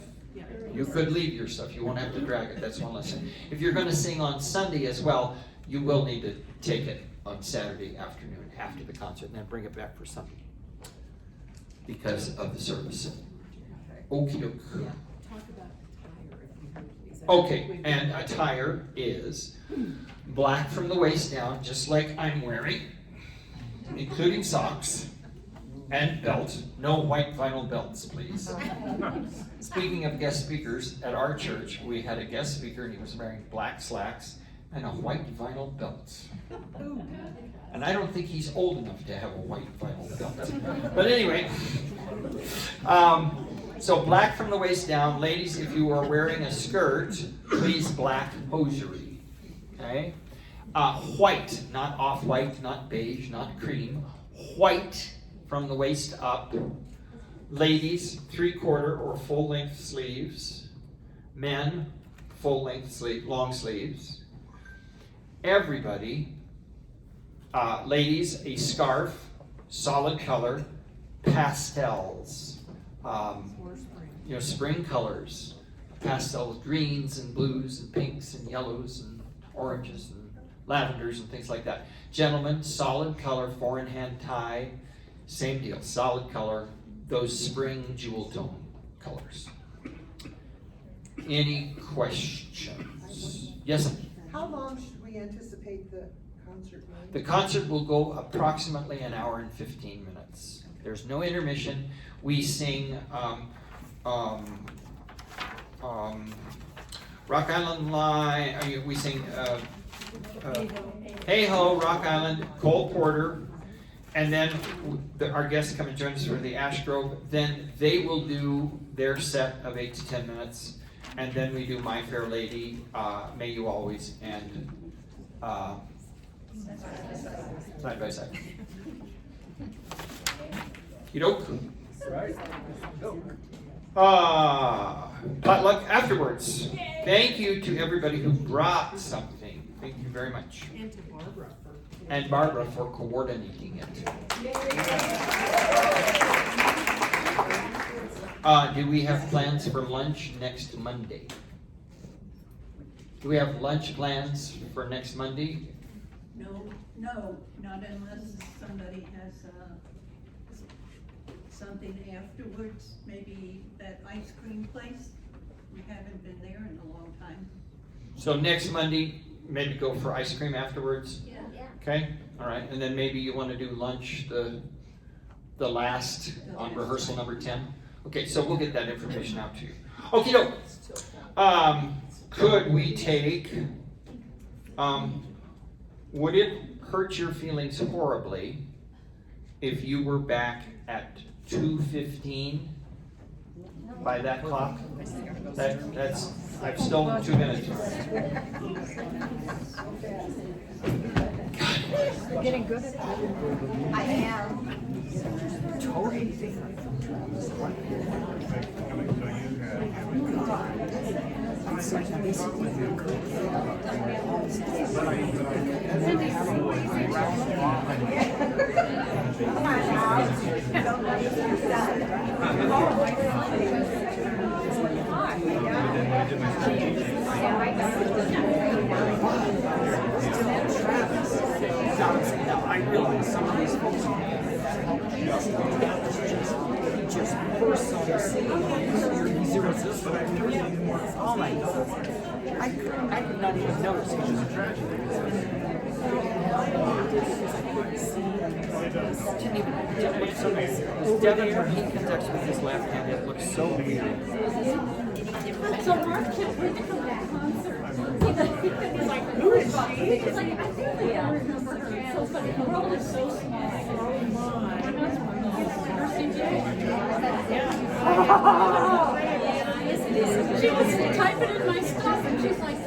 You could leave your stuff. You won't have to drag it. That's one lesson. If you're going to sing on Sunday as well, you will need to take it on Saturday afternoon after the concert and then bring it back for Sunday because of the service. Okie doke. Talk about attire, if you would, please. Okay, and attire is black from the waist down, just like I'm wearing, including socks and belt. No white vinyl belts, please. Speaking of guest speakers, at our church, we had a guest speaker and he was wearing black slacks and a white vinyl belt. And I don't think he's old enough to have a white vinyl belt. But anyway, so black from the waist down. Ladies, if you are wearing a skirt, please black hosiery. Okay? White, not off-white, not beige, not cream. White from the waist up. Ladies, 3/4 or full-length sleeves. Men, full-length sleeve, long sleeves. Everybody, ladies, a scarf, solid color, pastels. For spring. Spring colors, pastel greens and blues and pinks and yellows and oranges and lavenders and things like that. Gentlemen, solid color, 4-in-hand tie, same deal, solid color, those spring jewel tone colors. Any questions? Yes? How long should we anticipate the concert being? The concert will go approximately an hour and 15 minutes. There's no intermission. We sing Rock Island Line, we sing Hey Ho, Rock Island, Cole Porter, and then our guests come and join us for the Ash Grove. Then they will do their set of 8 to 10 minutes, and then we do My Fair Lady, May You Always, and Side by Side. You know? Right. Potluck afterwards. Thank you to everybody who brought something. Thank you very much. And to Barbara for. And Barbara for coordinating it. Do we have plans for lunch next Monday? Do we have lunch plans for next Monday? No. No, not unless somebody has, something afterwards, maybe that ice cream place. We haven't been there in a long time. So next Monday, maybe go for ice cream afterwards? Yeah. Okay, all right, and then maybe you want to do lunch the last on rehearsal number 10? Okay, so we'll get that information out to you. Okay, doke. Could we take, would it hurt your feelings horribly if you were back at 2:15 by that clock? That's, I've stolen 2 minutes. You're getting good at that. I am. Now, I realize some of these folks just burst on the scene. He's irresistible. Oh my God. I could not even notice. It was just a tragedy. Devin, when he conducts with his left hand, it looks so weird. So Mark can't wait to come to that concert. He's like, who is she? He's like, I think we remember her. It's so funny. The world is so small. Oh my. She was typing in my stuff and she's like,